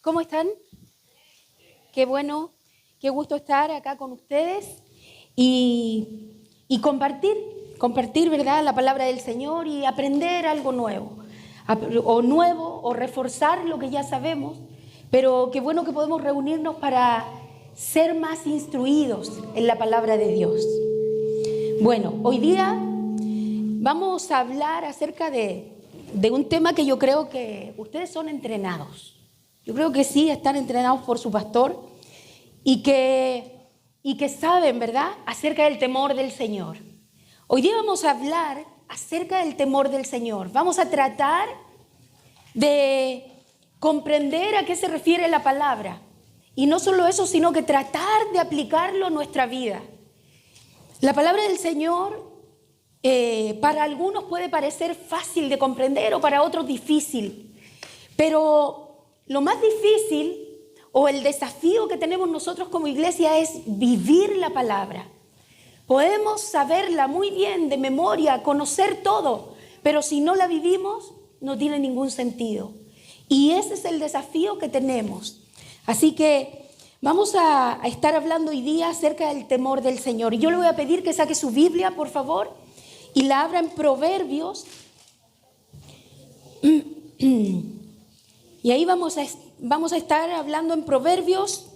¿Cómo están? Qué bueno, qué gusto estar acá con ustedes y compartir, ¿verdad?, la palabra del Señor y aprender algo nuevo, o reforzar lo que ya sabemos, pero qué bueno que podemos reunirnos para ser más instruidos en la palabra de Dios. Bueno, hoy día vamos a hablar acerca de un tema que yo creo que ustedes son entrenados. Yo creo que sí, están entrenados por su pastor y que saben, ¿verdad?, acerca del temor del Señor. Hoy día vamos a hablar acerca del temor del Señor. Vamos a tratar de comprender a qué se refiere la palabra. Y no solo eso, sino que tratar de aplicarlo a nuestra vida. La palabra del Señor para algunos puede parecer fácil de comprender o para otros difícil. Pero lo más difícil o el desafío que tenemos nosotros como iglesia es vivir la palabra. Podemos saberla muy bien de memoria, conocer todo, pero si no la vivimos no tiene ningún sentido. Y ese es el desafío que tenemos. Así que vamos a estar hablando hoy día acerca del temor del Señor. Y yo le voy a pedir que saque su Biblia, por favor, y la abra en Proverbios. Y ahí vamos a estar hablando en Proverbios.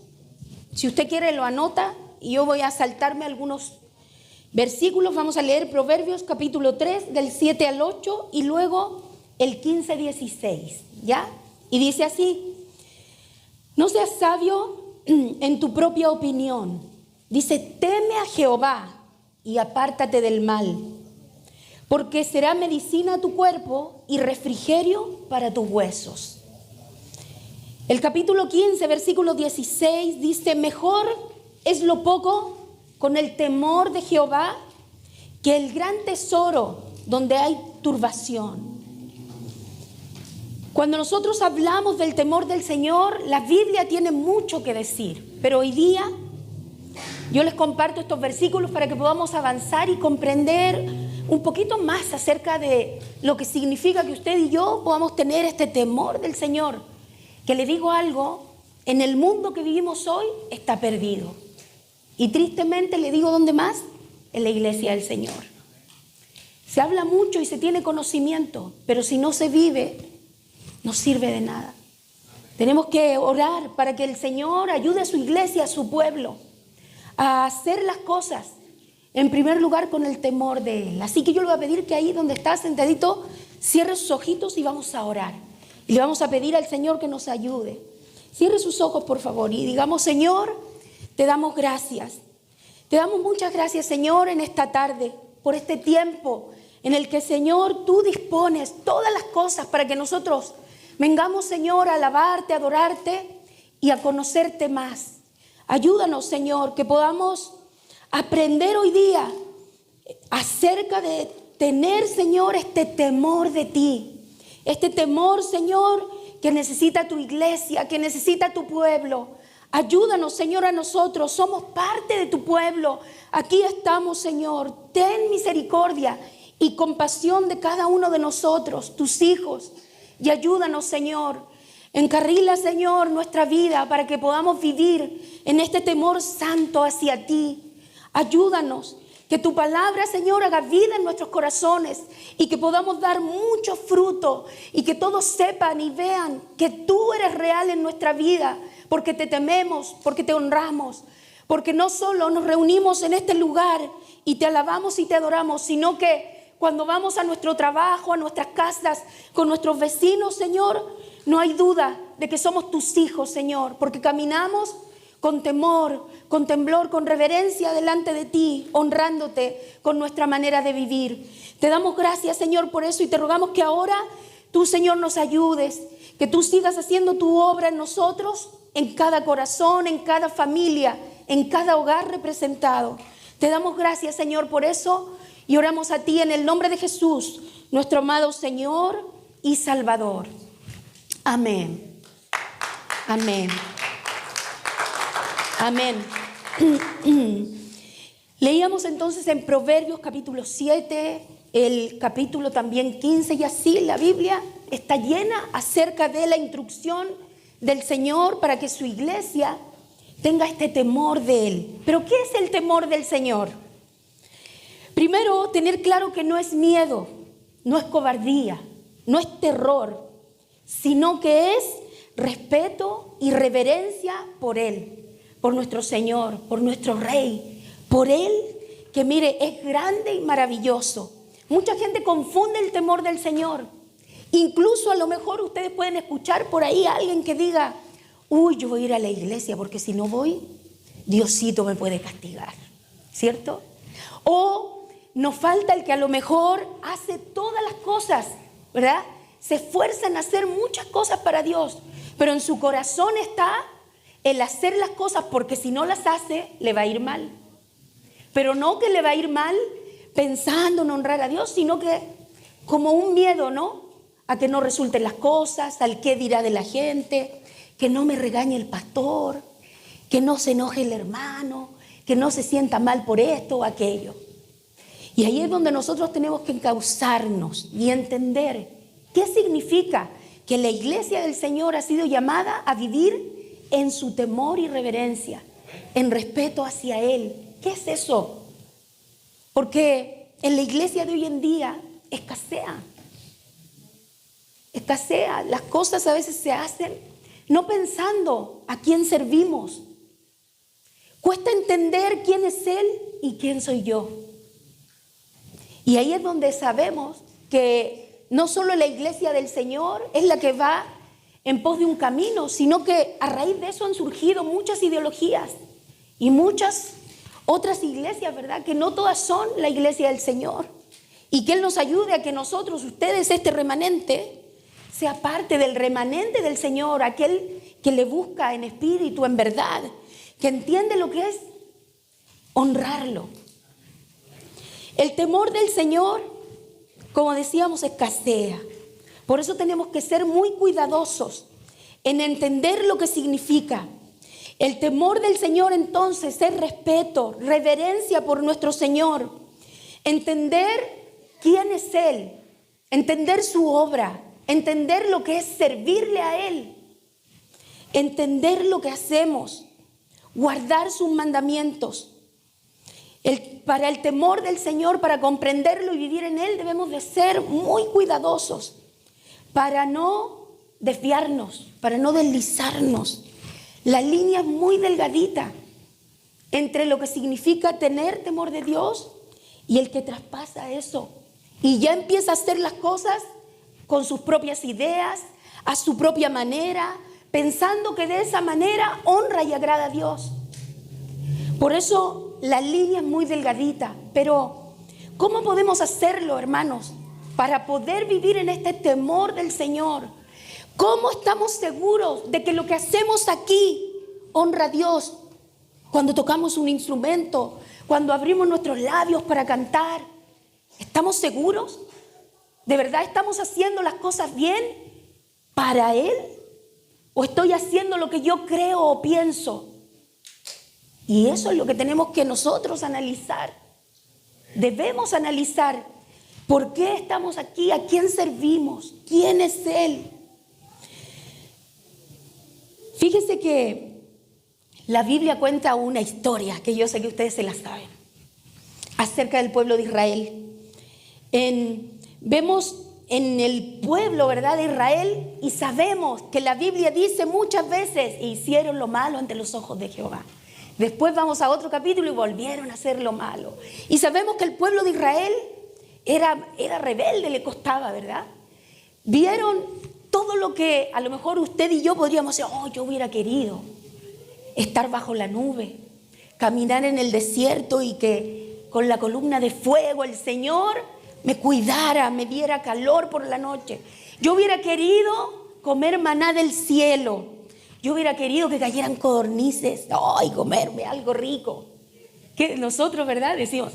Si usted quiere lo anota y yo voy a saltarme algunos versículos. Vamos a leer Proverbios capítulo 3 del 7 al 8 y luego el 15-16, ¿ya? Y dice así: no seas sabio en tu propia opinión. Dice: teme a Jehová y apártate del mal, porque será medicina a tu cuerpo y refrigerio para tus huesos. El capítulo 15, versículo 16 dice: mejor es lo poco con el temor de Jehová que el gran tesoro donde hay turbación. Cuando nosotros hablamos del temor del Señor, la Biblia tiene mucho que decir, pero hoy día yo les comparto estos versículos para que podamos avanzar y comprender un poquito más acerca de lo que significa que usted y yo podamos tener este temor del Señor. Que le digo algo, en el mundo que vivimos hoy está perdido. Y tristemente le digo, ¿dónde más? En la iglesia del Señor. Se habla mucho y se tiene conocimiento, pero si no se vive, no sirve de nada. Tenemos que orar para que el Señor ayude a su iglesia, a su pueblo, a hacer las cosas, en primer lugar, con el temor de Él. Así que yo le voy a pedir que ahí donde está sentadito, cierre sus ojitos y vamos a orar. Y le vamos a pedir al Señor que nos ayude. Cierre sus ojos, por favor, y digamos: Señor, te damos gracias. Te damos muchas gracias, Señor, en esta tarde, por este tiempo en el que, Señor, tú dispones todas las cosas para que nosotros vengamos, Señor, a alabarte, a adorarte y a conocerte más. Ayúdanos, Señor, que podamos aprender hoy día acerca de tener, Señor, este temor de ti. Este temor, Señor, que necesita tu iglesia, que necesita tu pueblo. Ayúdanos, Señor, a nosotros. Somos parte de tu pueblo. Aquí estamos, Señor. Ten misericordia y compasión de cada uno de nosotros, tus hijos. Y ayúdanos, Señor. Encarrila, Señor, nuestra vida para que podamos vivir en este temor santo hacia ti. Ayúdanos. Que tu palabra, Señor, haga vida en nuestros corazones y que podamos dar mucho fruto y que todos sepan y vean que tú eres real en nuestra vida, porque te tememos, porque te honramos, porque no solo nos reunimos en este lugar y te alabamos y te adoramos, sino que cuando vamos a nuestro trabajo, a nuestras casas, con nuestros vecinos, Señor, no hay duda de que somos tus hijos, Señor, porque caminamos con temor, con temblor, con reverencia delante de ti, honrándote con nuestra manera de vivir. Te damos gracias, Señor, por eso y te rogamos que ahora tú, Señor, nos ayudes, que tú sigas haciendo tu obra en nosotros, en cada corazón, en cada familia, en cada hogar representado. Te damos gracias, Señor, por eso y oramos a ti en el nombre de Jesús, nuestro amado Señor y Salvador. Amén. Amén. Amén. Leíamos entonces en Proverbios capítulo 7, el capítulo también 15 y así la Biblia está llena acerca de la instrucción del Señor para que su iglesia tenga este temor de Él. ¿Pero qué es el temor del Señor? Primero, tener claro que no es miedo, no es cobardía, no es terror, sino que es respeto y reverencia por Él, por nuestro Señor, por nuestro Rey, por Él que mire, es grande y maravilloso. Mucha gente confunde el temor del Señor. Incluso a lo mejor ustedes pueden escuchar por ahí a alguien que diga, uy, yo voy a ir a la iglesia porque si no voy, Diosito me puede castigar, ¿cierto? O nos falta el que a lo mejor hace todas las cosas, ¿verdad? Se esfuerza en hacer muchas cosas para Dios, pero en su corazón está el hacer las cosas porque si no las hace, le va a ir mal. Pero no que le va a ir mal pensando en honrar a Dios, sino que como un miedo, ¿no? A que no resulten las cosas, al qué dirá de la gente, que no me regañe el pastor, que no se enoje el hermano, que no se sienta mal por esto o aquello. Y ahí es donde nosotros tenemos que encauzarnos y entender qué significa que la iglesia del Señor ha sido llamada a vivir en su temor y reverencia, en respeto hacia Él. ¿Qué es eso? Porque en la iglesia de hoy en día escasea. Las cosas a veces se hacen no pensando a quién servimos. Cuesta entender quién es Él y quién soy yo. Y ahí es donde sabemos que no solo la iglesia del Señor es la que va en pos de un camino, sino que a raíz de eso han surgido muchas ideologías y muchas otras iglesias, ¿verdad? Que no todas son la iglesia del Señor. Y que Él nos ayude a que nosotros, ustedes, este remanente, sea parte del remanente del Señor, aquel que le busca en espíritu, en verdad, que entiende lo que es honrarlo. El temor del Señor, como decíamos, escasea. Por eso tenemos que ser muy cuidadosos en entender lo que significa. El temor del Señor entonces es respeto, reverencia por nuestro Señor, entender quién es Él, entender su obra, entender lo que es servirle a Él, entender lo que hacemos, guardar sus mandamientos. Para el temor del Señor, para comprenderlo y vivir en Él, debemos de ser muy cuidadosos para no desviarnos, para no deslizarnos. La línea es muy delgadita entre lo que significa tener temor de Dios y el que traspasa eso. Y ya empieza a hacer las cosas con sus propias ideas, a su propia manera, pensando que de esa manera honra y agrada a Dios. Por eso la línea es muy delgadita. Pero ¿cómo podemos hacerlo, hermanos, para poder vivir en este temor del Señor? ¿Cómo estamos seguros de que lo que hacemos aquí honra a Dios? Cuando tocamos un instrumento, cuando abrimos nuestros labios para cantar, ¿estamos seguros? ¿De verdad estamos haciendo las cosas bien para Él? ¿O estoy haciendo lo que yo creo o pienso? Y eso es lo que tenemos que nosotros analizar. Debemos analizar por qué estamos aquí, a quién servimos, quién es Él. Fíjese que la Biblia cuenta una historia, que yo sé que ustedes se la saben, acerca del pueblo de Israel. Vemos en el pueblo, ¿verdad?, de Israel, y sabemos que la Biblia dice muchas veces, hicieron lo malo ante los ojos de Jehová. Después vamos a otro capítulo y volvieron a hacer lo malo. Y sabemos que el pueblo de Israel era rebelde, le costaba, ¿verdad? Vieron todo lo que a lo mejor usted y yo podríamos decir, yo hubiera querido estar bajo la nube, caminar en el desierto y que con la columna de fuego el Señor me cuidara, me diera calor por la noche. Yo hubiera querido comer maná del cielo. Yo hubiera querido que cayeran codornices, comerme algo rico. Que nosotros, ¿verdad?, decimos,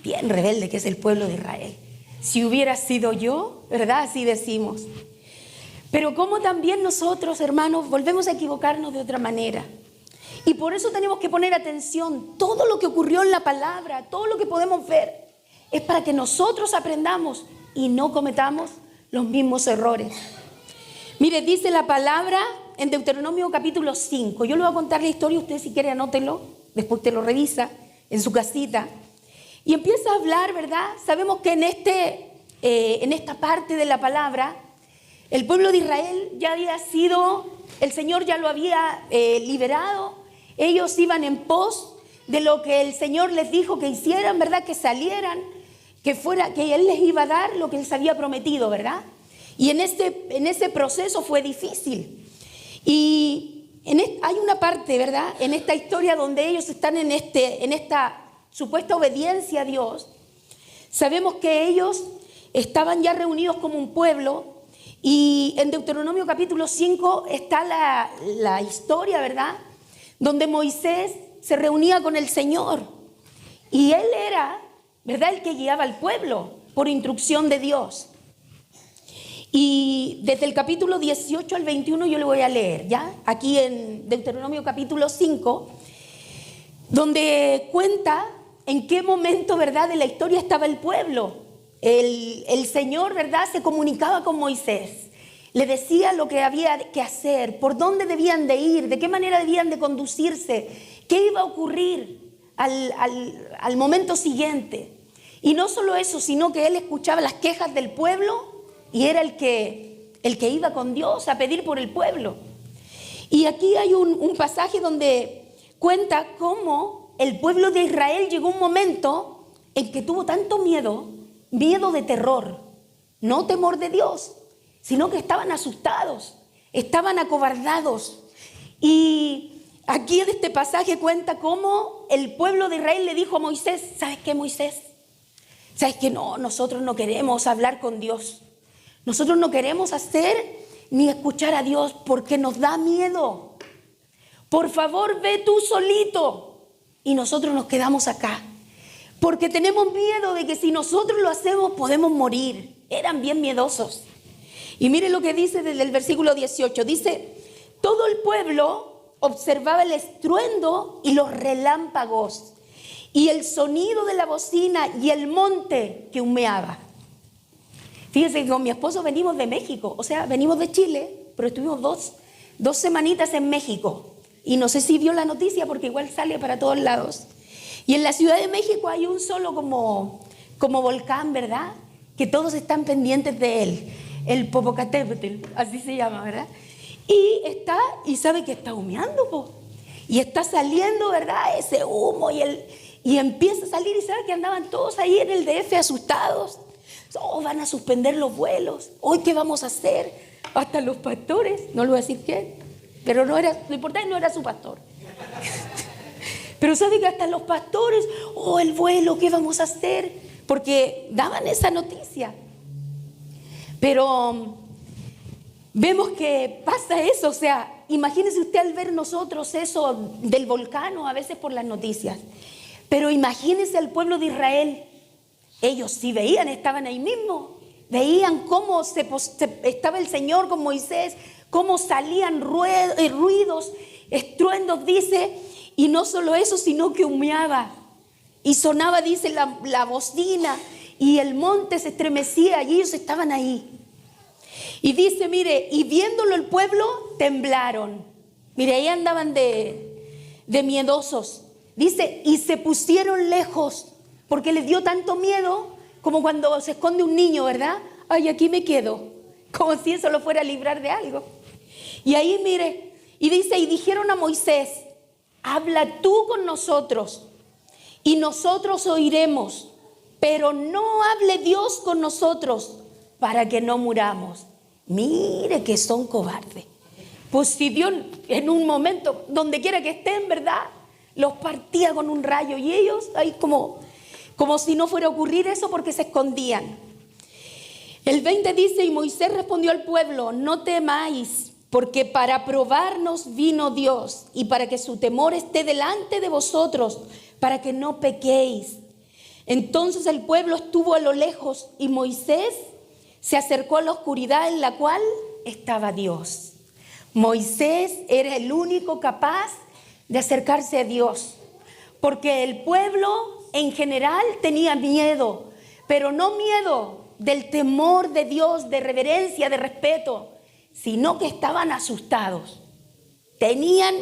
bien rebelde que es el pueblo de Israel. Si hubiera sido yo, ¿verdad?, así decimos. Pero como también nosotros, hermanos, volvemos a equivocarnos de otra manera. Y por eso tenemos que poner atención. Todo lo que ocurrió en la palabra, todo lo que podemos ver, es para que nosotros aprendamos y no cometamos los mismos errores. Mire, dice la palabra en Deuteronomio capítulo 5. Yo le voy a contar la historia, usted si quiere anótelo, después te lo revisa en su casita. Y empieza a hablar, ¿verdad? Sabemos que en esta parte de la palabra, el pueblo de Israel ya había sido, el Señor ya lo había liberado. Ellos iban en pos de lo que el Señor les dijo que hicieran, ¿verdad? Que salieran, que Él les iba a dar lo que les había prometido, ¿verdad? Y en ese proceso fue difícil. Y hay una parte, ¿verdad? En esta historia donde ellos están en esta supuesta obediencia a Dios. Sabemos que ellos estaban ya reunidos como un pueblo. Y en Deuteronomio capítulo 5 está la historia, ¿verdad? Donde Moisés se reunía con el Señor. Y él era, ¿verdad?, el que guiaba al pueblo por instrucción de Dios. Y desde el capítulo 18 al 21 yo le voy a leer, ¿ya? Aquí en Deuteronomio capítulo 5, donde cuenta en qué momento, ¿verdad?, de la historia estaba el pueblo. El Señor, ¿verdad?, se comunicaba con Moisés. Le decía lo que había que hacer, por dónde debían de ir, de qué manera debían de conducirse, qué iba a ocurrir al momento siguiente. Y no solo eso, sino que él escuchaba las quejas del pueblo y era el que iba con Dios a pedir por el pueblo. Y aquí hay un pasaje donde cuenta cómo el pueblo de Israel llegó un momento en que tuvo tanto miedo de terror, no temor de Dios, sino que estaban asustados, estaban acobardados. Y aquí en este pasaje cuenta cómo el pueblo de Israel le dijo a Moisés: ¿sabes qué, Moisés? ¿Sabes qué? No, nosotros no queremos hablar con Dios. Nosotros no queremos hacer ni escuchar a Dios porque nos da miedo. Por favor, ve tú solito y nosotros nos quedamos acá. Porque tenemos miedo de que si nosotros lo hacemos podemos morir. Eran bien miedosos. Y mire lo que dice desde el versículo 18. Dice: todo el pueblo observaba el estruendo y los relámpagos y el sonido de la bocina y el monte que humeaba. Fíjense que con mi esposo venimos de México, o sea, venimos de Chile, pero estuvimos dos semanitas en México. Y no sé si vio la noticia porque igual sale para todos lados. Y en la Ciudad de México hay un solo como volcán, ¿verdad? Que todos están pendientes de él. El Popocatépetl, así se llama, ¿verdad? Y sabe que está humeando, po. Y está saliendo, ¿verdad? Ese humo y empieza a salir y sabe que andaban todos ahí en el DF asustados. Oh, van a suspender los vuelos. Hoy, ¿qué vamos a hacer? Hasta los pastores, no le voy a decir quién, pero lo importante no era su pastor. Pero sabe que hasta los pastores, oh, el vuelo, ¿qué vamos a hacer? Porque daban esa noticia. Pero vemos que pasa eso, o sea, imagínese usted al ver nosotros eso del volcán o a veces por las noticias. Pero imagínese al pueblo de Israel. Ellos sí veían, estaban ahí mismo. Veían cómo estaba el Señor con Moisés, cómo salían ruidos, estruendos, dice. Y no solo eso, sino que humeaba. Y sonaba, dice, la bocina. Y el monte se estremecía y ellos estaban ahí. Y dice, mire, y viéndolo el pueblo, temblaron. Mire, ahí andaban de miedosos. Dice, y se pusieron lejos, porque les dio tanto miedo, como cuando se esconde un niño, ¿verdad? Ay, aquí me quedo, como si eso lo fuera a librar de algo. Y ahí, mire, y dice, y dijeron a Moisés: habla tú con nosotros, y nosotros oiremos, pero no hable Dios con nosotros, para que no muramos. Mire que son cobardes. Pues si Dios en un momento, donde quiera que estén, ¿verdad?, los partía con un rayo, y ellos ahí como si no fuera a ocurrir eso, porque se escondían. El 20 dice: y Moisés respondió al pueblo: no temáis, porque para probarnos vino Dios, y para que su temor esté delante de vosotros, para que no pequéis. Entonces el pueblo estuvo a lo lejos, y Moisés se acercó a la oscuridad en la cual estaba Dios. Moisés era el único capaz de acercarse a Dios, porque el pueblo en general tenía miedo, pero no miedo del temor de Dios, de reverencia, de respeto, sino que estaban asustados. tenían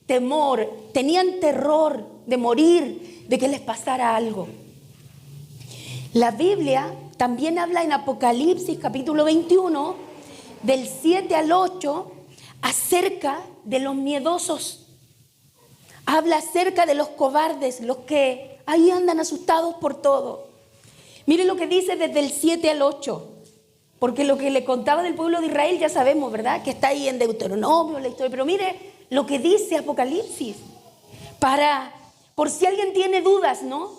temor, tenían terror de morir, de que les pasara algo. La Biblia también habla en Apocalipsis capítulo 21, del 7 al 8, acerca de los miedosos. Habla acerca de los cobardes, los que ahí andan asustados por todo. Mire lo que dice desde el 7 al 8. Porque lo que le contaba del pueblo de Israel ya sabemos, ¿verdad? Que está ahí en Deuteronomio, la historia. Pero mire lo que dice Apocalipsis. Por si alguien tiene dudas, ¿no?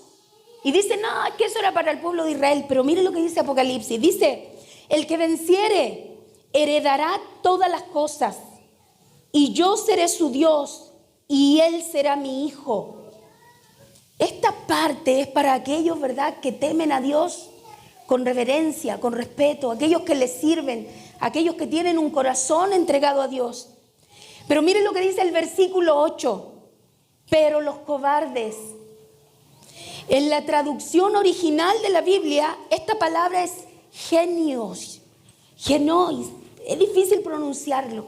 Y dice, no, es que eso era para el pueblo de Israel. Pero mire lo que dice Apocalipsis. Dice, el que venciere heredará todas las cosas. Y yo seré su Dios y él será mi hijo. Esta parte es para aquellos, ¿verdad?, que temen a Dios con reverencia, con respeto, aquellos que le sirven, aquellos que tienen un corazón entregado a Dios. Pero miren lo que dice el versículo 8. Pero los cobardes. En la traducción original de la Biblia, esta palabra es genios. Genois. Es difícil pronunciarlo.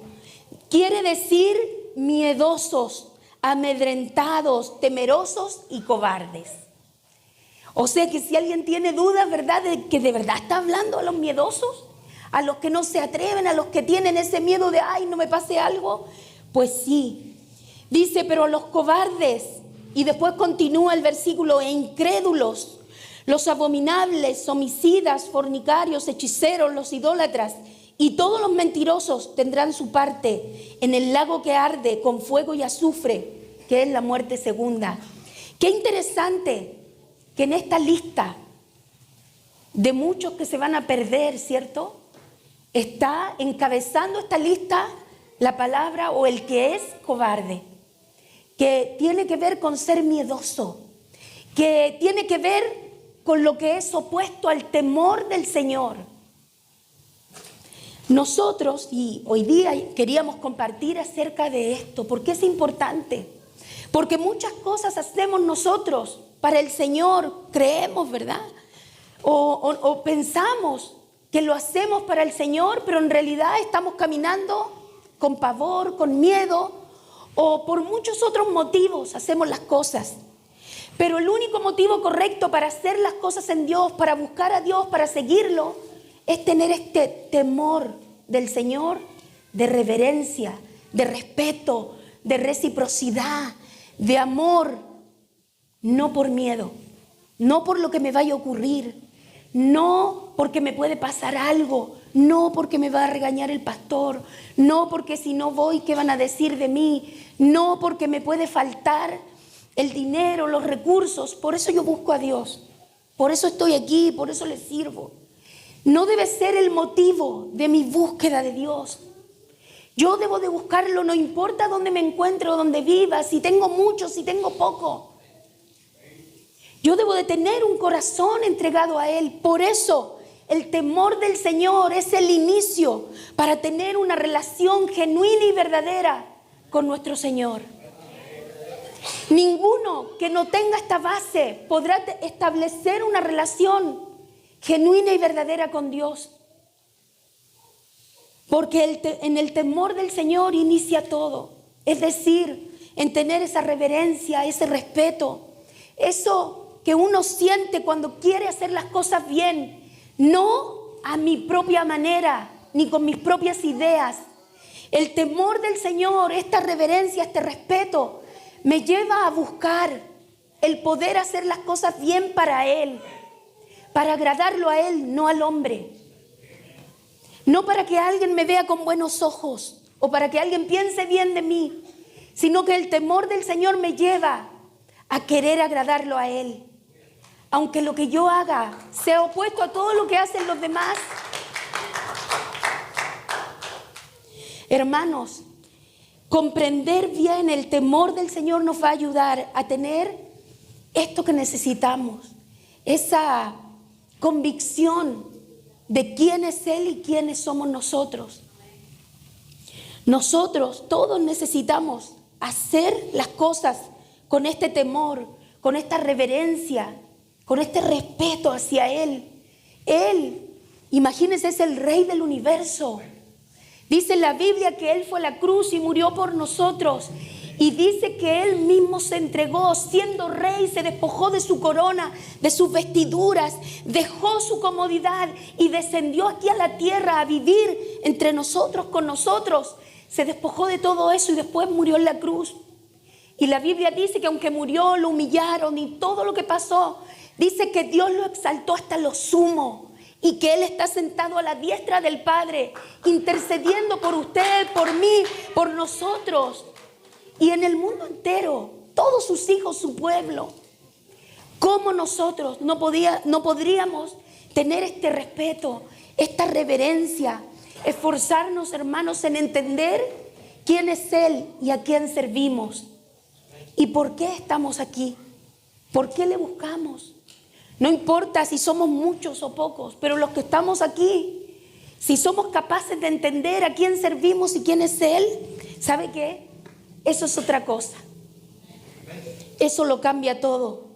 Quiere decir miedosos, amedrentados, temerosos y cobardes. O sea que si alguien tiene dudas, ¿verdad?, de que de verdad está hablando a los miedosos, a los que no se atreven, a los que tienen ese miedo de, ay, no me pase algo, pues sí. Dice, pero los cobardes, y después continúa el versículo, e incrédulos, los abominables, homicidas, fornicarios, hechiceros, los idólatras, y todos los mentirosos tendrán su parte en el lago que arde con fuego y azufre, que es la muerte segunda. Qué interesante que en esta lista de muchos que se van a perder, ¿cierto?, está encabezando esta lista la palabra o el que es cobarde, que tiene que ver con ser miedoso, que tiene que ver con lo que es opuesto al temor del Señor. Nosotros, y hoy día queríamos compartir acerca de esto, porque es importante, porque muchas cosas hacemos nosotros para el Señor, creemos, ¿verdad? O pensamos que lo hacemos para el Señor, pero en realidad estamos caminando con pavor, con miedo, o por muchos otros motivos hacemos las cosas. Pero el único motivo correcto para hacer las cosas en Dios, para buscar a Dios, para seguirlo, es tener este temor del Señor, de reverencia, de respeto, de reciprocidad, de amor, no por miedo, no por lo que me vaya a ocurrir, no porque me puede pasar algo, no porque me va a regañar el pastor, no porque si no voy, ¿qué van a decir de mí? No porque me puede faltar el dinero, los recursos. Por eso yo busco a Dios, por eso estoy aquí, por eso le sirvo. No debe ser el motivo de mi búsqueda de Dios. Yo debo de buscarlo, no importa dónde me encuentre o dónde viva, si tengo mucho, si tengo poco. Yo debo de tener un corazón entregado a Él. Por eso el temor del Señor es el inicio para tener una relación genuina y verdadera con nuestro Señor. Ninguno que no tenga esta base podrá establecer una relación genuina y verdadera con Dios. Porque en el temor del Señor inicia todo. Es decir, en tener esa reverencia, ese respeto, eso que uno siente cuando quiere hacer las cosas bien, no a mi propia manera, ni con mis propias ideas. El temor del Señor, esta reverencia, este respeto, me lleva a buscar el poder hacer las cosas bien para Él, para agradarlo a Él, no al hombre. No para que alguien me vea con buenos ojos o para que alguien piense bien de mí, sino que el temor del Señor me lleva a querer agradarlo a Él. Aunque lo que yo haga sea opuesto a todo lo que hacen los demás. Hermanos, comprender bien el temor del Señor nos va a ayudar a tener esto que necesitamos, esa convicción de quién es Él y quiénes somos nosotros. Nosotros todos necesitamos hacer las cosas con este temor, con esta reverencia, con este respeto hacia Él. Él, imagínense, es el Rey del universo. Dice la Biblia que Él fue a la cruz y murió por nosotros. Y dice que Él mismo se entregó, siendo rey, se despojó de su corona, de sus vestiduras, dejó su comodidad y descendió aquí a la tierra a vivir entre nosotros, con nosotros. Se despojó de todo eso y después murió en la cruz. Y la Biblia dice que aunque murió, lo humillaron y todo lo que pasó, dice que Dios lo exaltó hasta lo sumo. Y que Él está sentado a la diestra del Padre, intercediendo por usted, por mí, por nosotros. Y en el mundo entero, todos sus hijos, su pueblo. ¿Cómo nosotros no podríamos tener este respeto, esta reverencia? Esforzarnos, hermanos, en entender quién es Él y a quién servimos. ¿Y por qué estamos aquí? ¿Por qué le buscamos? No importa si somos muchos o pocos, pero los que estamos aquí, si somos capaces de entender a quién servimos y quién es Él, ¿sabe qué? Eso es otra cosa. Eso lo cambia todo.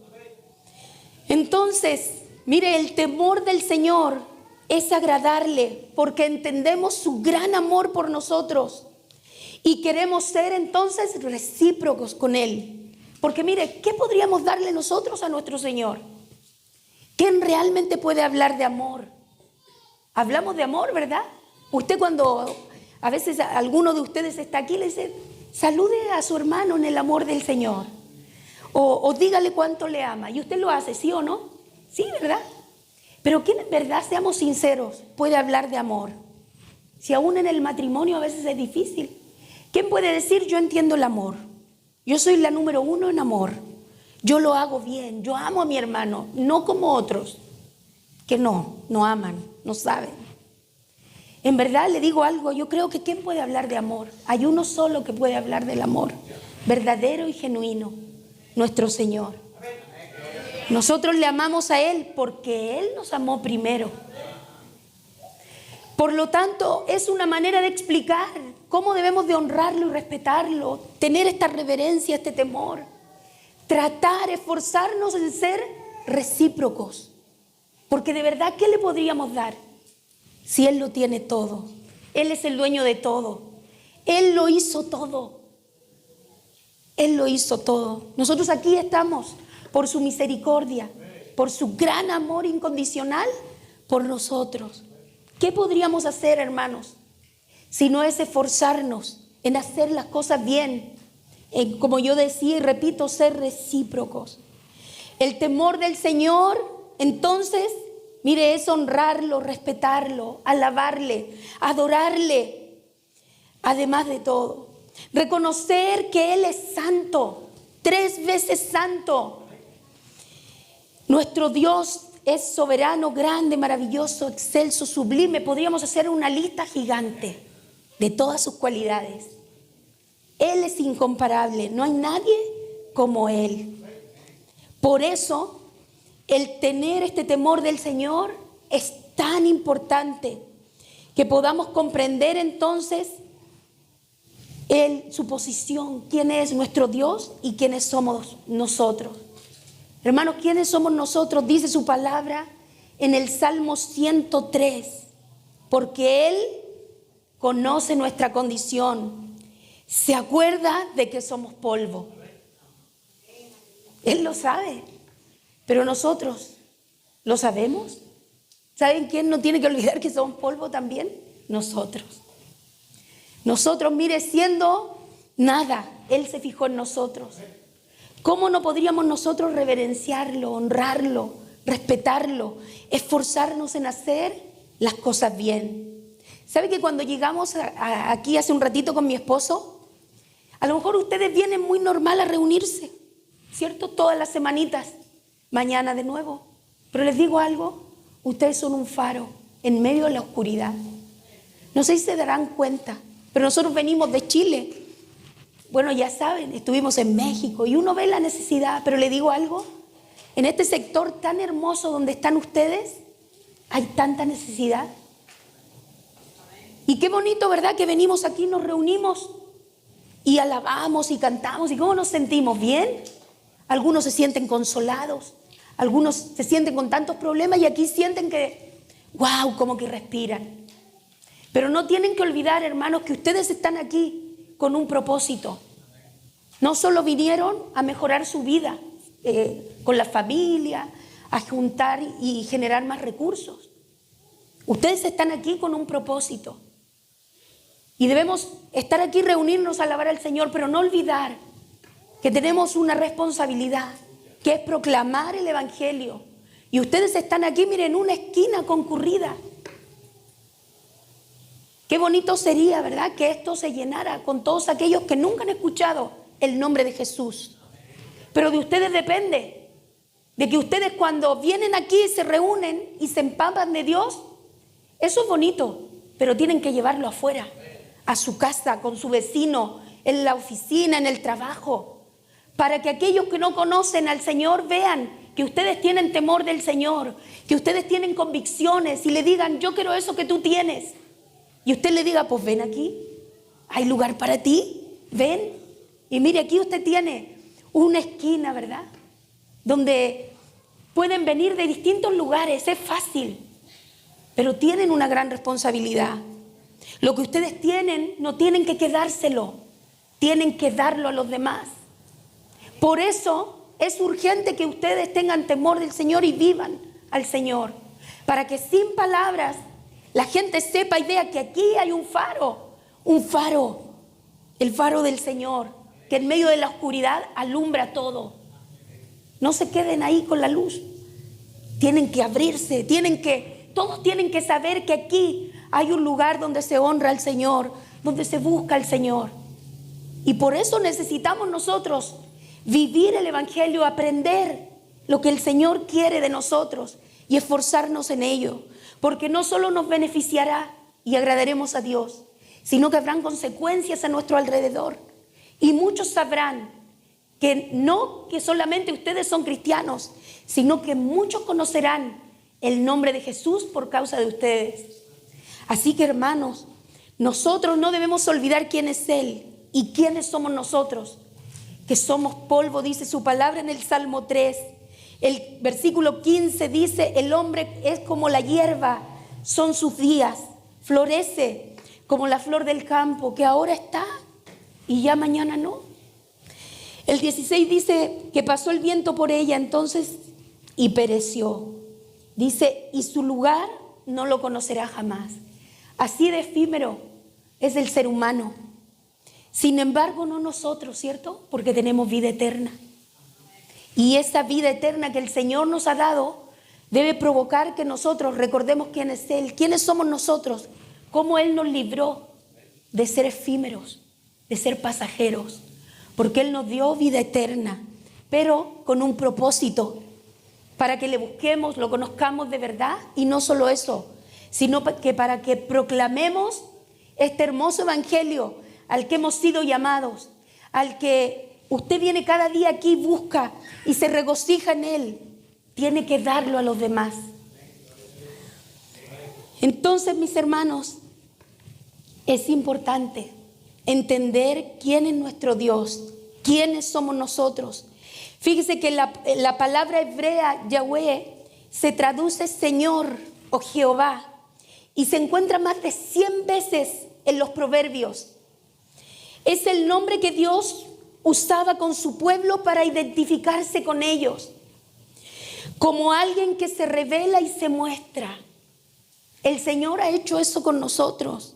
Entonces, mire, el temor del Señor es agradarle porque entendemos su gran amor por nosotros y queremos ser entonces recíprocos con Él. Porque mire, ¿qué podríamos darle nosotros a nuestro Señor? ¿Quién realmente puede hablar de amor? Hablamos de amor, ¿verdad? Usted cuando a veces alguno de ustedes está aquí le dice, salude a su hermano en el amor del Señor. O dígale cuánto le ama. Y usted lo hace, ¿sí o no? Sí, ¿verdad? Pero ¿quién en verdad, seamos sinceros, puede hablar de amor? Si aún en el matrimonio a veces es difícil. ¿Quién puede decir yo entiendo el amor? Yo soy la número 1 en amor. Yo lo hago bien, yo amo a mi hermano, no como otros que no aman, no saben. En verdad le digo algo, yo creo que ¿quién puede hablar de amor? Hay uno solo que puede hablar del amor, verdadero y genuino, nuestro Señor. Nosotros le amamos a Él porque Él nos amó primero. Por lo tanto, es una manera de explicar cómo debemos de honrarlo y respetarlo, tener esta reverencia, este temor. Tratar, esforzarnos en ser recíprocos. Porque de verdad, ¿qué le podríamos dar? Si Él lo tiene todo. Él es el dueño de todo. Él lo hizo todo. Él lo hizo todo. Nosotros aquí estamos por su misericordia, por su gran amor incondicional por nosotros. ¿Qué podríamos hacer, hermanos? Si no es esforzarnos en hacer las cosas bien. Como yo decía y repito, ser recíprocos. El temor del Señor, entonces, mire, es honrarlo, respetarlo, alabarle, adorarle. Además de todo, reconocer que Él es santo, 3 veces santo. Nuestro Dios es soberano, grande, maravilloso, excelso, sublime. Podríamos hacer una lista gigante de todas sus cualidades. Él es incomparable, no hay nadie como Él. Por eso, el tener este temor del Señor es tan importante que podamos comprender entonces su posición, quién es nuestro Dios y quiénes somos nosotros. Hermanos, ¿quiénes somos nosotros? Dice su palabra en el Salmo 103, porque Él conoce nuestra condición. Se acuerda de que somos polvo. Él lo sabe, pero nosotros lo sabemos. ¿Saben quién no tiene que olvidar que somos polvo también? Nosotros. Nosotros, mire, siendo nada, Él se fijó en nosotros. ¿Cómo no podríamos nosotros reverenciarlo, honrarlo, respetarlo, esforzarnos en hacer las cosas bien? ¿Sabe que cuando llegamos aquí hace un ratito con mi esposo, a lo mejor ustedes vienen muy normal a reunirse, ¿cierto? Todas las semanitas, mañana de nuevo. Pero les digo algo, ustedes son un faro en medio de la oscuridad. No sé si se darán cuenta, pero nosotros venimos de Chile. Bueno, ya saben, estuvimos en México y uno ve la necesidad, pero le digo algo, en este sector tan hermoso donde están ustedes, hay tanta necesidad. Y qué bonito, ¿verdad? Que venimos aquí, nos reunimos y alabamos y cantamos. ¿Y cómo nos sentimos? ¿Bien? Algunos se sienten consolados, algunos se sienten con tantos problemas y aquí sienten que, wow, como que respiran. Pero no tienen que olvidar, hermanos, que ustedes están aquí con un propósito. No solo vinieron a mejorar su vida con la familia, a juntar y generar más recursos. Ustedes están aquí con un propósito. Y debemos estar aquí, reunirnos a alabar al Señor, pero no olvidar que tenemos una responsabilidad, que es proclamar el Evangelio. Y ustedes están aquí, miren, en una esquina concurrida. Qué bonito sería, ¿verdad?, que esto se llenara con todos aquellos que nunca han escuchado el nombre de Jesús. Pero de ustedes depende, de que ustedes cuando vienen aquí se reúnen y se empapan de Dios. Eso es bonito, pero tienen que llevarlo afuera, a su casa, con su vecino, en la oficina, en el trabajo, para que aquellos que no conocen al Señor vean que ustedes tienen temor del Señor, que ustedes tienen convicciones y le digan, yo quiero eso que tú tienes. Y usted le diga, pues ven aquí, hay lugar para ti, ven. Y mire, aquí usted tiene una esquina, ¿verdad?, donde pueden venir de distintos lugares, es fácil, pero tienen una gran responsabilidad. Lo que ustedes tienen, no tienen que quedárselo, tienen que darlo a los demás. Por eso es urgente que ustedes tengan temor del Señor y vivan al Señor, para que sin palabras la gente sepa y vea que aquí hay un faro, el faro del Señor, que en medio de la oscuridad alumbra todo. No se queden ahí con la luz, tienen que abrirse, todos tienen que saber que aquí hay un lugar donde se honra al Señor, donde se busca al Señor. Y por eso necesitamos nosotros vivir el Evangelio, aprender lo que el Señor quiere de nosotros y esforzarnos en ello. Porque no solo nos beneficiará y agradaremos a Dios, sino que habrán consecuencias a nuestro alrededor. Y muchos sabrán que no que solamente ustedes son cristianos, sino que muchos conocerán el nombre de Jesús por causa de ustedes. Así que, hermanos, nosotros no debemos olvidar quién es Él y quiénes somos nosotros, que somos polvo, dice su palabra en el Salmo 3. El versículo 15 dice, el hombre es como la hierba, son sus días, florece como la flor del campo, que ahora está y ya mañana no. El 16 dice que pasó el viento por ella entonces y pereció. Dice, y su lugar no lo conocerá jamás. Así de efímero es el ser humano. Sin embargo, no nosotros, ¿cierto? Porque tenemos vida eterna. Y esa vida eterna que el Señor nos ha dado debe provocar que nosotros recordemos quién es Él, quiénes somos nosotros, cómo Él nos libró de ser efímeros, de ser pasajeros, porque Él nos dio vida eterna, pero con un propósito, para que le busquemos, lo conozcamos de verdad, y no solo eso, sino que para que proclamemos este hermoso evangelio al que hemos sido llamados, al que usted viene cada día aquí, busca y se regocija en Él, tiene que darlo a los demás. Entonces, mis hermanos, es importante entender quién es nuestro Dios, quiénes somos nosotros. Fíjese que la palabra hebrea Yahweh se traduce Señor o Jehová y se encuentra más de 100 veces en los proverbios. Es el nombre que Dios usaba con su pueblo para identificarse con ellos, como alguien que se revela y se muestra. El Señor ha hecho eso con nosotros.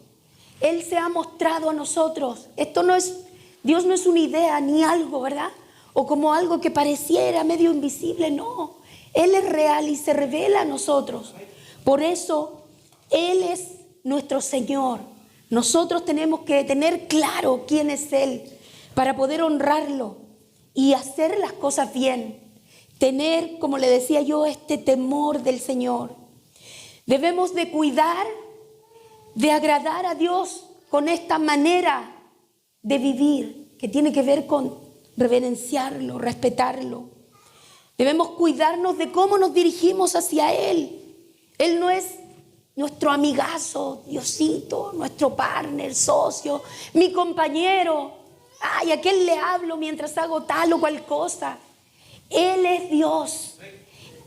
Él se ha mostrado a nosotros. Dios no es una idea ni algo, ¿verdad? O como algo que pareciera medio invisible, no. Él es real y se revela a nosotros. Por eso, Él es nuestro Señor. Nosotros tenemos que tener claro quién es Él para poder honrarlo y hacer las cosas bien. Tener, como le decía yo, este temor del Señor. Debemos de cuidar, de agradar a Dios con esta manera de vivir, que tiene que ver con reverenciarlo, respetarlo. Debemos cuidarnos de cómo nos dirigimos hacia Él. Él no es nuestro amigazo, Diosito, nuestro partner, socio, mi compañero. Ay, ¿a quién le hablo mientras hago tal o cual cosa? Él es Dios,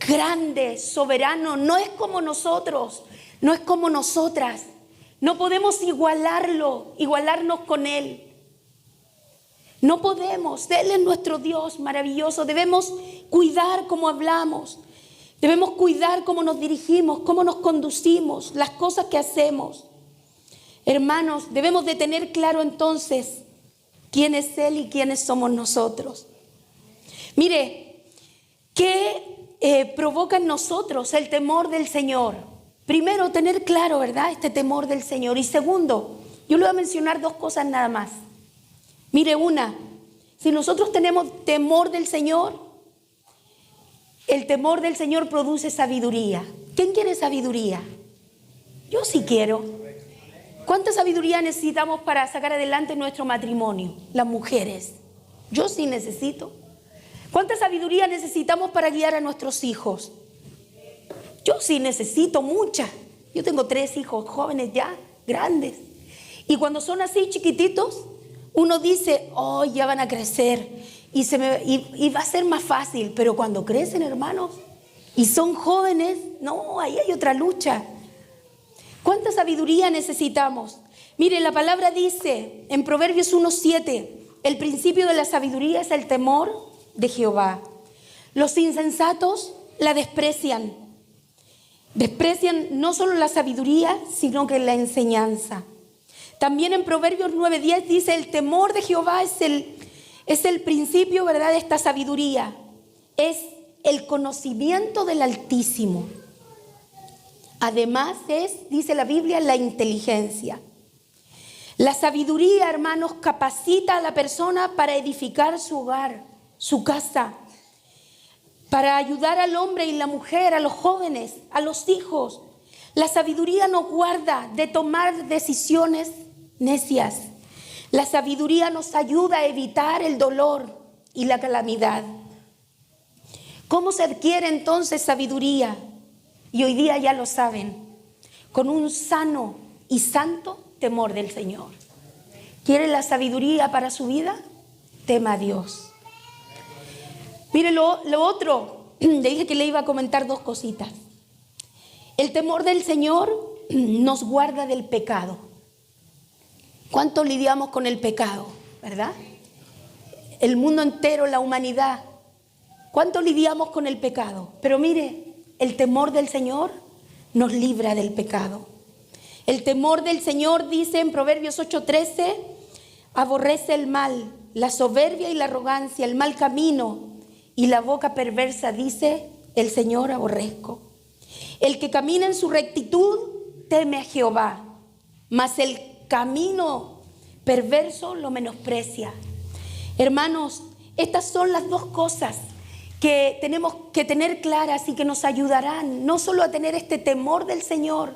grande, soberano. No es como nosotros, no es como nosotras, No podemos igualarnos con Él. No podemos. Él es nuestro Dios maravilloso. Debemos cuidar cómo hablamos. Debemos cuidar cómo nos dirigimos, cómo nos conducimos, las cosas que hacemos. Hermanos, debemos de tener claro entonces quién es Él y quiénes somos nosotros. Mire, ¿qué provoca en nosotros el temor del Señor? Primero, tener claro, ¿verdad?, este temor del Señor. Y segundo, yo le voy a mencionar 2 cosas nada más. Mire, una, si nosotros tenemos temor del Señor, el temor del Señor produce sabiduría. ¿Quién quiere sabiduría? Yo sí quiero. ¿Cuánta sabiduría necesitamos para sacar adelante nuestro matrimonio? Las mujeres. Yo sí necesito. ¿Cuánta sabiduría necesitamos para guiar a nuestros hijos? Yo sí necesito mucha. Yo tengo 3 hijos jóvenes ya, grandes. Y cuando son así chiquititos, uno dice, oh, ya van a crecer y va a ser más fácil. Pero cuando crecen, hermanos, y son jóvenes, no, ahí hay otra lucha. ¿Cuánta sabiduría necesitamos? Mire, la palabra dice en Proverbios 1:7, el principio de la sabiduría es el temor de Jehová. Los insensatos la desprecian. Desprecian no solo la sabiduría, sino que la enseñanza. También en Proverbios 9:10 dice, el temor de Jehová es el principio, ¿verdad?, de esta sabiduría. Es el conocimiento del Altísimo. Además dice la Biblia, la inteligencia. La sabiduría, hermanos, capacita a la persona para edificar su hogar, su casa, para ayudar al hombre y la mujer, a los jóvenes, a los hijos. La sabiduría nos guarda de tomar decisiones necias. La sabiduría nos ayuda a evitar el dolor y la calamidad. ¿Cómo se adquiere entonces sabiduría? Y hoy día ya lo saben, con un sano y santo temor del Señor. ¿Quiere la sabiduría para su vida? Tema a Dios. Mire, lo otro, le dije que le iba a comentar 2 cositas. El temor del Señor nos guarda del pecado. ¿Cuánto lidiamos con el pecado, verdad? El mundo entero, la humanidad. ¿Cuánto lidiamos con el pecado? Pero mire, el temor del Señor nos libra del pecado. El temor del Señor, dice en Proverbios 8:13, aborrece el mal, la soberbia y la arrogancia, el mal camino y la boca perversa, dice el Señor, aborrezco. El que camina en su rectitud teme a Jehová, mas el camino perverso lo menosprecia. Hermanos, estas son las 2 cosas que tenemos que tener claras y que nos ayudarán no solo a tener este temor del Señor,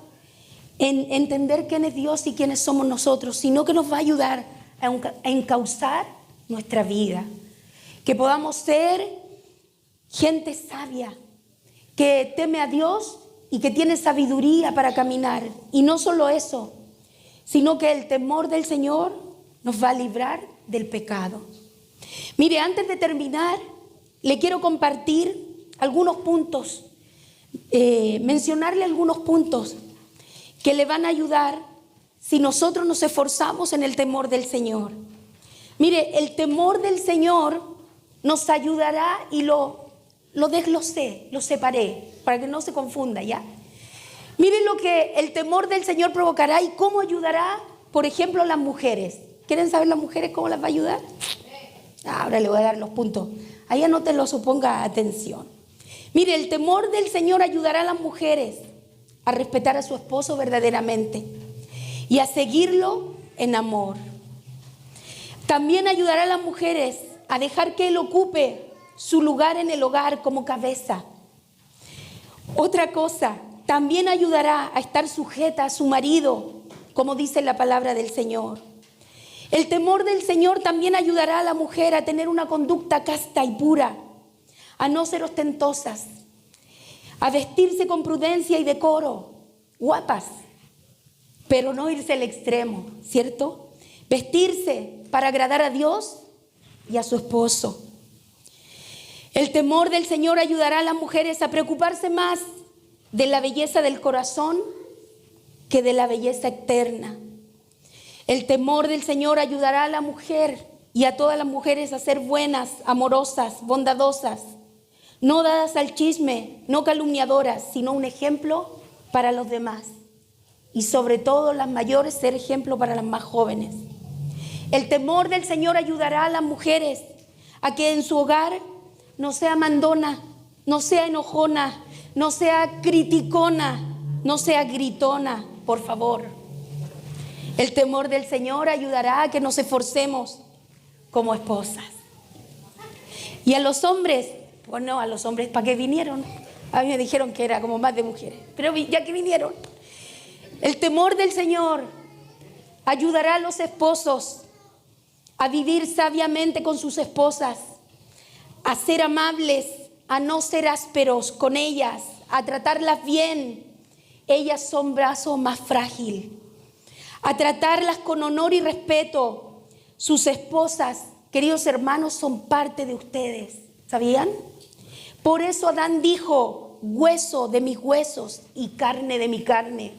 en entender quién es Dios y quiénes somos nosotros, sino que nos va a ayudar a encauzar nuestra vida. Que podamos ser gente sabia, que teme a Dios y que tiene sabiduría para caminar. Y no solo eso, sino que el temor del Señor nos va a librar del pecado. Mire, antes de terminar, le quiero compartir algunos puntos, mencionarle algunos puntos que le van a ayudar si nosotros nos esforzamos en el temor del Señor. Mire, el temor del Señor nos ayudará y lo desglosé, lo separé, para que no se confunda, ¿ya? Mire lo que el temor del Señor provocará y cómo ayudará, por ejemplo, a las mujeres. ¿Quieren saber las mujeres cómo las va a ayudar? Ahora le voy a dar los puntos. Ahí anótenlo, suponga atención. Mire, el temor del Señor ayudará a las mujeres a respetar a su esposo verdaderamente y a seguirlo en amor. También ayudará a las mujeres a dejar que Él ocupe su lugar en el hogar como cabeza. Otra cosa, también ayudará a estar sujeta a su marido, como dice la palabra del Señor. El temor del Señor también ayudará a la mujer a tener una conducta casta y pura, a no ser ostentosas, a vestirse con prudencia y decoro, guapas, pero no irse al extremo, ¿cierto? Vestirse para agradar a Dios y a su esposo. El temor del Señor ayudará a las mujeres a preocuparse más de la belleza del corazón que de la belleza eterna. El temor del Señor ayudará a la mujer y a todas las mujeres a ser buenas, amorosas, bondadosas, no dadas al chisme, no calumniadoras, sino un ejemplo para los demás. Y sobre todo las mayores, ser ejemplo para las más jóvenes. El temor del Señor ayudará a las mujeres a que en su hogar no sea mandona, no sea enojona, no sea criticona, no sea gritona, por favor. El temor del Señor ayudará a que nos esforcemos como esposas. Y a los hombres, pues no, a los hombres, ¿para qué vinieron? A mí me dijeron que era como más de mujeres, pero ya que vinieron. El temor del Señor ayudará a los esposos a vivir sabiamente con sus esposas, a ser amables, a no ser ásperos con ellas, a tratarlas bien. Ellas son brazo más frágil. A tratarlas con honor y respeto. Sus esposas, queridos hermanos, son parte de ustedes. ¿Sabían? Por eso Adán dijo, hueso de mis huesos y carne de mi carne.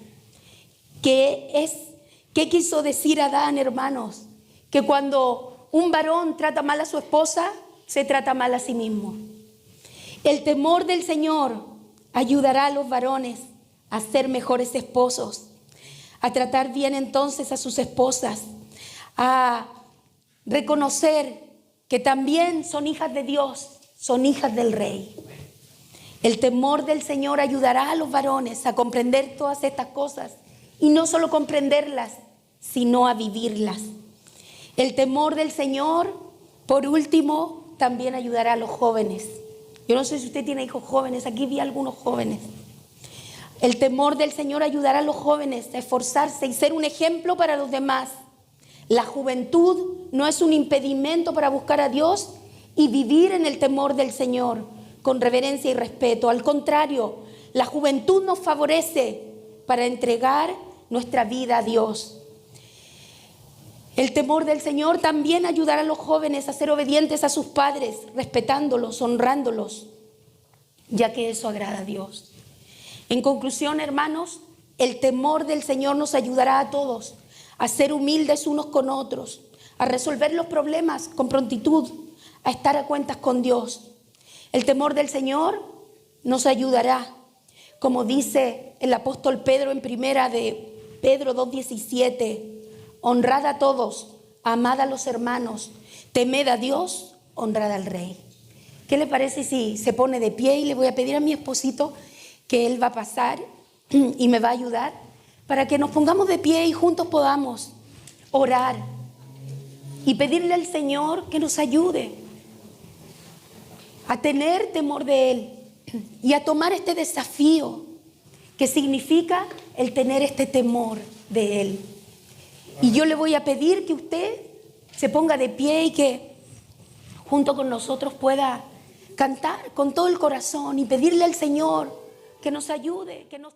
¿Qué quiso decir Adán, hermanos? Que cuando un varón trata mal a su esposa, se trata mal a sí mismo. El temor del Señor ayudará a los varones a ser mejores esposos, a tratar bien entonces a sus esposas, a reconocer que también son hijas de Dios, son hijas del Rey. El temor del Señor ayudará a los varones a comprender todas estas cosas y no solo comprenderlas, sino a vivirlas. El temor del Señor, por último, también ayudará a los jóvenes. Yo no sé si usted tiene hijos jóvenes, aquí vi algunos jóvenes. El temor del Señor ayudará a los jóvenes a esforzarse y ser un ejemplo para los demás. La juventud no es un impedimento para buscar a Dios y vivir en el temor del Señor con reverencia y respeto. Al contrario, la juventud nos favorece para entregar nuestra vida a Dios. El temor del Señor también ayudará a los jóvenes a ser obedientes a sus padres, respetándolos, honrándolos, ya que eso agrada a Dios. En conclusión, hermanos, el temor del Señor nos ayudará a todos a ser humildes unos con otros, a resolver los problemas con prontitud, a estar a cuentas con Dios. El temor del Señor nos ayudará, como dice el apóstol Pedro en primera de Pedro 2:17, honrad a todos, amad a los hermanos, temed a Dios, honrad al Rey. ¿Qué le parece si se pone de pie y le voy a pedir a mi esposito que él va a pasar y me va a ayudar para que nos pongamos de pie y juntos podamos orar y pedirle al Señor que nos ayude a tener temor de Él y a tomar este desafío que significa el tener este temor de Él. Y yo le voy a pedir que usted se ponga de pie y que junto con nosotros pueda cantar con todo el corazón y pedirle al Señor que nos ayude, que nos